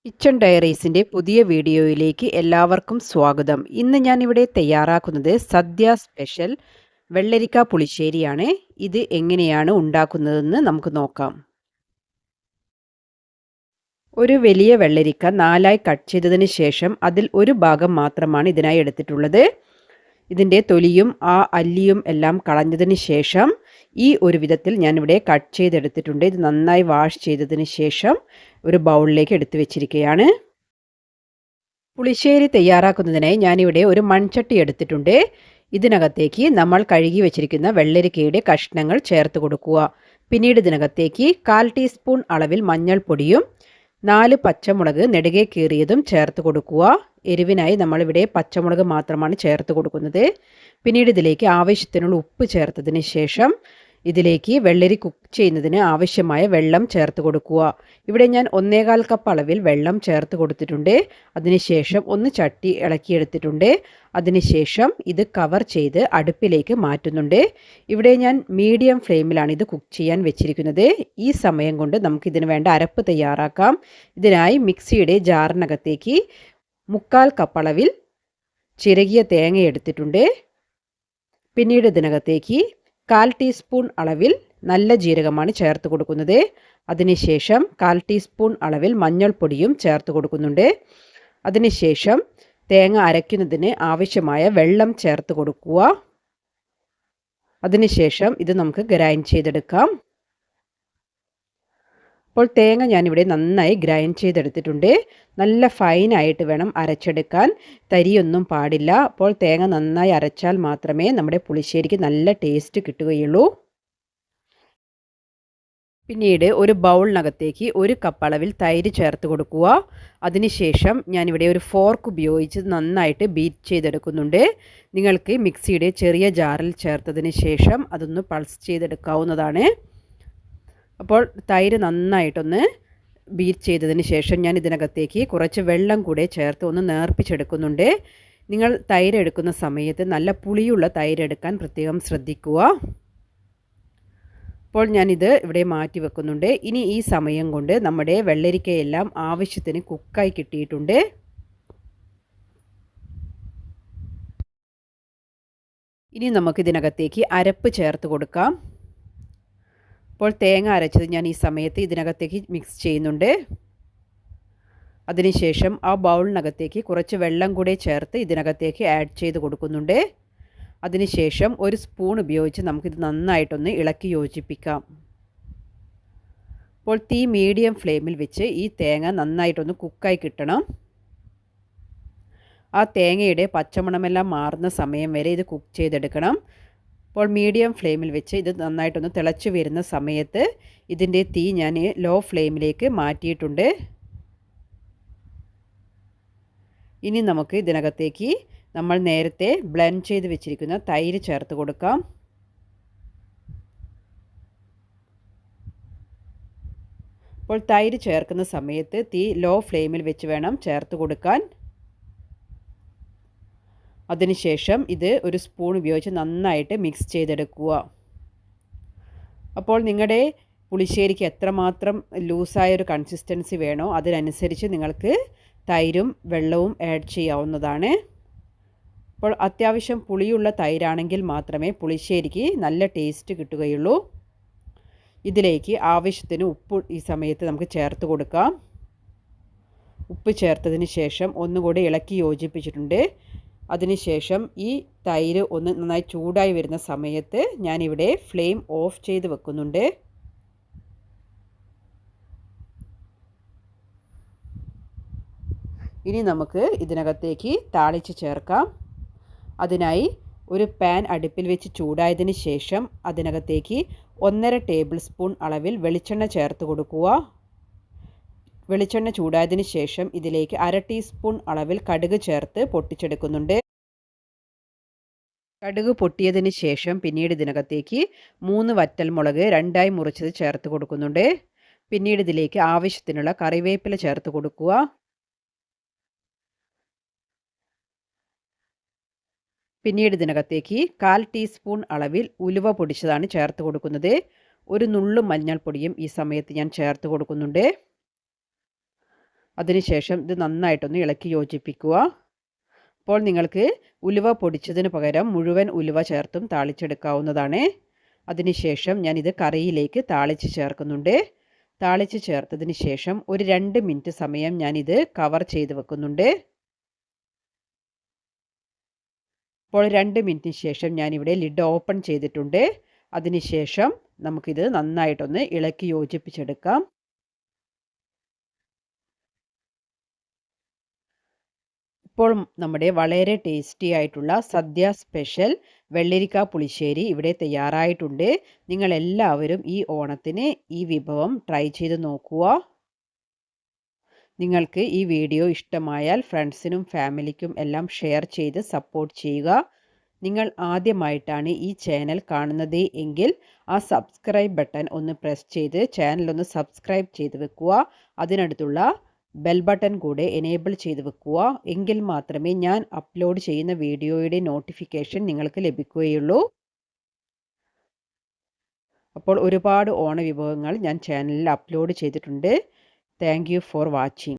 Kitchen ഡയറീസിൻ്റെ പുതിയ വീഡിയോയിലേക്ക് എല്ലാവർക്കും സ്വാഗതം. ഇന്ന് ഞാനിവിടെ തയ്യാറാക്കുന്നത് സദ്യ സ്പെഷ്യൽ വെള്ളരിക്ക പുളിശ്ശേരിയാണ്. ഇത് എങ്ങനെയാണ് ഉണ്ടാക്കുന്നതെന്ന് നമുക്ക് നോക്കാം. ഒരു വലിയ വെള്ളരിക്ക നാലായി കട്ട് ചെയ്തതിന് ശേഷം അതിൽ ഒരു ഭാഗം മാത്രമാണ് ഇതിനായി എടുത്തിട്ടുള്ളത്. ഇതിൻ്റെ തൊലിയും അല്ലിയും എല്ലാം കളഞ്ഞതിന് ശേഷം ഈ ഒരു വിധത്തിൽ ഞാനിവിടെ കട്ട് ചെയ്തെടുത്തിട്ടുണ്ട്. ഇത് നന്നായി വാഷ് ചെയ്തതിന് ശേഷം ഒരു ബൗളിലേക്ക് എടുത്തു വെച്ചിരിക്കുകയാണ്. പുളിശ്ശേരി തയ്യാറാക്കുന്നതിനായി ഞാനിവിടെ ഒരു മൺചട്ടി എടുത്തിട്ടുണ്ട്. ഇതിനകത്തേക്ക് നമ്മൾ കഴുകി വെച്ചിരിക്കുന്ന വെള്ളരിക്കയുടെ കഷ്ണങ്ങൾ ചേർത്ത് കൊടുക്കുക. പിന്നീട് ഇതിനകത്തേക്ക് 1/4 ടീസ്പൂൺ അളവിൽ മഞ്ഞൾപ്പൊടിയും 4 പച്ചമുളക് നെടുകെ കീറിയതും ചേർത്ത് കൊടുക്കുക. എരിവിനായി നമ്മളിവിടെ പച്ചമുളക് മാത്രമാണ് ചേർത്ത് കൊടുക്കുന്നത്. പിന്നീട് ഇതിലേക്ക് ആവശ്യത്തിനുള്ള ഉപ്പ് ചേർത്തതിന് ശേഷം ഇതിലേക്ക് വെള്ളരി കുക്ക് ചെയ്യുന്നതിന് ആവശ്യമായ വെള്ളം ചേർത്ത് കൊടുക്കുക. ഇവിടെ ഞാൻ 1/4 കപ്പ് അളവിൽ വെള്ളം ചേർത്ത് കൊടുത്തിട്ടുണ്ട്. അതിനുശേഷം ഒന്ന് ചട്ടി ഇളക്കിയെടുത്തിട്ടുണ്ട്. അതിനുശേഷം ഇത് കവർ ചെയ്ത് അടുപ്പിലേക്ക് മാറ്റുന്നുണ്ട്. ഇവിടെ ഞാൻ മീഡിയം ഫ്ലെയിമിലാണ് ഇത് കുക്ക് ചെയ്യാൻ വെച്ചിരിക്കുന്നത്. ഈ സമയം കൊണ്ട് നമുക്കിതിന് വേണ്ട അരപ്പ് തയ്യാറാക്കാം. ഇതിനായി മിക്സിയുടെ ജാറിനകത്തേക്ക് 1/4 കപ്പ് അളവിൽ ചിരകിയ തേങ്ങ എടുത്തിട്ടുണ്ട്. പിന്നീട് ഇതിനകത്തേക്ക് 1/4 ടീസ്പൂൺ അളവിൽ നല്ല ജീരകമാണ് ചേർത്ത് കൊടുക്കുന്നത്. അതിനുശേഷം 1/4 ടീസ്പൂൺ അളവിൽ മഞ്ഞൾപ്പൊടിയും ചേർത്ത് കൊടുക്കുന്നുണ്ട്. അതിനുശേഷം തേങ്ങ അരയ്ക്കുന്നതിന് ആവശ്യമായ വെള്ളം ചേർത്ത് കൊടുക്കുക. അതിനുശേഷം ഇത് നമുക്ക് ഗ്രൈൻഡ് ചെയ്തെടുക്കാം. അപ്പോൾ തേങ്ങ ഞാനിവിടെ നന്നായി ഗ്രൈൻഡ് ചെയ്തെടുത്തിട്ടുണ്ട്. നല്ല ഫൈനായിട്ട് വേണം അരച്ചെടുക്കാൻ, തരിയൊന്നും പാടില്ല. അപ്പോൾ തേങ്ങ നന്നായി അരച്ചാൽ മാത്രമേ നമ്മുടെ പുളിശ്ശേരിക്ക് നല്ല ടേസ്റ്റ് കിട്ടുകയുള്ളൂ. പിന്നീട് ഒരു ബൗളിനകത്തേക്ക് 1 കപ്പ് അളവിൽ തൈര് ചേർത്ത് കൊടുക്കുക. അതിനുശേഷം ഞാനിവിടെ ഒരു ഫോർക്ക് ഉപയോഗിച്ച് നന്നായിട്ട് ബീറ്റ് ചെയ്തെടുക്കുന്നുണ്ട്. നിങ്ങൾക്ക് മിക്സിയുടെ ചെറിയ ജാറിൽ ചേർത്തതിന് ശേഷം അതൊന്ന് പൾസ് ചെയ്തെടുക്കാവുന്നതാണ്. അപ്പോൾ തൈര് നന്നായിട്ടൊന്ന് ബീറ്റ് ചെയ്തതിന് ശേഷം ഞാൻ ഇതിനകത്തേക്ക് കുറച്ച് വെള്ളം കൂടെ ചേർത്ത് ഒന്ന് നേർപ്പിച്ചെടുക്കുന്നുണ്ട്. നിങ്ങൾ തൈര് എടുക്കുന്ന സമയത്ത് നല്ല പുളിയുള്ള തൈര് എടുക്കാൻ പ്രത്യേകം ശ്രദ്ധിക്കുക. അപ്പോൾ ഞാനിത് ഇവിടെ മാറ്റി വെക്കുന്നുണ്ട്. ഇനി ഈ സമയം കൊണ്ട് നമ്മുടെ വെള്ളരിക്കയെല്ലാം ആവശ്യത്തിന് കുക്കായി കിട്ടിയിട്ടുണ്ട്. ഇനി നമുക്കിതിനകത്തേക്ക് അരപ്പ് ചേർത്ത് കൊടുക്കാം. അപ്പോൾ തേങ്ങ അരച്ചത് ഞാൻ ഈ സമയത്ത് ഇതിനകത്തേക്ക് മിക്സ് ചെയ്യുന്നുണ്ട്. അതിനുശേഷം ആ ബൗളിനകത്തേക്ക് കുറച്ച് വെള്ളം കൂടെ ചേർത്ത് ഇതിനകത്തേക്ക് ആഡ് ചെയ്ത് കൊടുക്കുന്നുണ്ട്. അതിനുശേഷം ഒരു സ്പൂൺ ഉപയോഗിച്ച് നമുക്കിത് നന്നായിട്ടൊന്ന് ഇളക്കി യോജിപ്പിക്കാം. അപ്പോൾ തീ മീഡിയം ഫ്ലെയിമിൽ വെച്ച് ഈ തേങ്ങ നന്നായിട്ടൊന്ന് കുക്കായി കിട്ടണം. ആ തേങ്ങയുടെ പച്ചമണമെല്ലാം മാറുന്ന സമയം വരെ ഇത് കുക്ക് ചെയ്തെടുക്കണം. അപ്പോൾ മീഡിയം ഫ്ലെയിമിൽ വെച്ച് ഇത് നന്നായിട്ടൊന്ന് തിളച്ച് വരുന്ന സമയത്ത് ഇതിൻ്റെ തീ ഞാൻ ലോ ഫ്ലെയിമിലേക്ക് മാറ്റിയിട്ടുണ്ട്. ഇനി നമുക്ക് ഇതിനകത്തേക്ക് നമ്മൾ നേരത്തെ ബ്ലെൻഡ് ചെയ്ത് വെച്ചിരിക്കുന്ന തൈര് ചേർത്ത് കൊടുക്കാം. അപ്പോൾ തൈര് ചേർക്കുന്ന സമയത്ത് തീ ലോ ഫ്ലെയിമിൽ വെച്ച് വേണം ചേർത്ത് കൊടുക്കാൻ. അതിനുശേഷം ഇത് ഒരു സ്പൂൺ ഉപയോഗിച്ച് നന്നായിട്ട് മിക്സ് ചെയ്തെടുക്കുക. അപ്പോൾ നിങ്ങളുടെ പുളിശ്ശേരിക്ക് എത്രമാത്രം ലൂസായൊരു കൺസിസ്റ്റൻസി വേണോ അതിനനുസരിച്ച് നിങ്ങൾക്ക് തൈരും വെള്ളവും ആഡ് ചെയ്യാവുന്നതാണ്. അപ്പോൾ അത്യാവശ്യം പുളിയുള്ള തൈരാണെങ്കിൽ മാത്രമേ പുളിശ്ശേരിക്ക് നല്ല ടേസ്റ്റ് കിട്ടുകയുള്ളൂ. ഇതിലേക്ക് ആവശ്യത്തിന് ഉപ്പ് ഈ സമയത്ത് നമുക്ക് ചേർത്ത് കൊടുക്കാം. ഉപ്പ് ചേർത്തതിന് ശേഷം ഒന്നുകൂടി ഇളക്കി യോജിപ്പിച്ചിട്ടുണ്ട്. അതിനുശേഷം ഈ തൈര് ഒന്ന് നന്നായി ചൂടായി വരുന്ന സമയത്ത് ഞാനിവിടെ ഫ്ലെയിം ഓഫ് ചെയ്ത് വെക്കുന്നുണ്ട്. ഇനി നമുക്ക് ഇതിനകത്തേക്ക് താളിച്ച് ചേർക്കാം. അതിനായി ഒരു പാൻ അടുപ്പിൽ വെച്ച് ചൂടായതിന് ശേഷം അതിനകത്തേക്ക് 1.5 ടേബിൾ സ്പൂൺ അളവിൽ വെളിച്ചെണ്ണ ചേർത്ത് കൊടുക്കുക. വെളിച്ചെണ്ണ ചൂടായതിന് ശേഷം ഇതിലേക്ക് 1/2 ടീസ്പൂൺ അളവിൽ കടുക് ചേർത്ത് പൊട്ടിച്ചെടുക്കുന്നുണ്ട്. കടുക് പൊട്ടിയതിന് ശേഷം പിന്നീട് ഇതിനകത്തേക്ക് 3 വറ്റൽമുളക് 2ആയി മുറിച്ചത് ചേർത്ത് കൊടുക്കുന്നുണ്ട്. പിന്നീട് ഇതിലേക്ക് ആവശ്യത്തിനുള്ള കറിവേപ്പില ചേർത്ത് കൊടുക്കുക. പിന്നീട് ഇതിനകത്തേക്ക് 1/4 ടീസ്പൂൺ അളവിൽ ഉലുവ പൊടിച്ചതാണ് ചേർത്ത് കൊടുക്കുന്നത്. ഒരു നുള്ളു മഞ്ഞൾപ്പൊടിയും ഈ സമയത്ത് ഞാൻ ചേർത്ത് കൊടുക്കുന്നുണ്ട്. അതിനുശേഷം ഇത് നന്നായിട്ടൊന്ന് ഇളക്കി യോജിപ്പിക്കുക. അപ്പോൾ നിങ്ങൾക്ക് ഉലുവ പൊടിച്ചതിന് പകരം മുഴുവൻ ഉലുവ ചേർത്തും താളിച്ചെടുക്കാവുന്നതാണ്. അതിനുശേഷം ഞാനിത് കറിയിലേക്ക് താളിച്ച് ചേർക്കുന്നുണ്ട്. താളിച്ച് ചേർത്തതിന് ശേഷം ഒരു 2 മിനിറ്റ് സമയം ഞാനിത് കവർ ചെയ്ത് വെക്കുന്നുണ്ട്. അപ്പോൾ 2 മിനിറ്റിന് ശേഷം ഞാനിവിടെ ലിഡ് ഓപ്പൺ ചെയ്തിട്ടുണ്ട്. അതിനുശേഷം നമുക്കിത് നന്നായിട്ടൊന്ന് ഇളക്കി യോജിപ്പിച്ചെടുക്കാം. ഇപ്പോൾ നമ്മുടെ വളരെ ടേസ്റ്റി ആയിട്ടുള്ള സദ്യ സ്പെഷ്യൽ വെള്ളരിക്ക പുളിശ്ശേരി ഇവിടെ തയ്യാറായിട്ടുണ്ട്. നിങ്ങളെല്ലാവരും ഈ ഓണത്തിന് ഈ വിഭവം ട്രൈ ചെയ്ത് നോക്കുക. നിങ്ങൾക്ക് ഈ വീഡിയോ ഇഷ്ടമായാൽ ഫ്രണ്ട്സിനും ഫാമിലിക്കും എല്ലാം ഷെയർ ചെയ്ത് സപ്പോർട്ട് ചെയ്യുക. നിങ്ങൾ ആദ്യമായിട്ടാണ് ഈ ചാനൽ കാണുന്നത് എങ്കിൽ ആ സബ്സ്ക്രൈബ് ബട്ടൺ ഒന്ന് പ്രസ് ചെയ്ത് ചാനൽ ഒന്ന് സബ്സ്ക്രൈബ് ചെയ്ത് വെക്കുക. അതിനടുത്തുള്ള ബെൽ ബട്ടൺ കൂടെ എനേബിൾ ചെയ്ത് വെക്കുക. എങ്കിൽ മാത്രമേ ഞാൻ അപ്ലോഡ് ചെയ്യുന്ന വീഡിയോയുടെ നോട്ടിഫിക്കേഷൻ നിങ്ങൾക്ക് ലഭിക്കുകയുള്ളൂ. അപ്പോൾ ഒരുപാട് ഓണ വിഭവങ്ങൾ ഞാൻ ചാനലിൽ അപ്ലോഡ് ചെയ്തിട്ടുണ്ട്. Thank you for watching.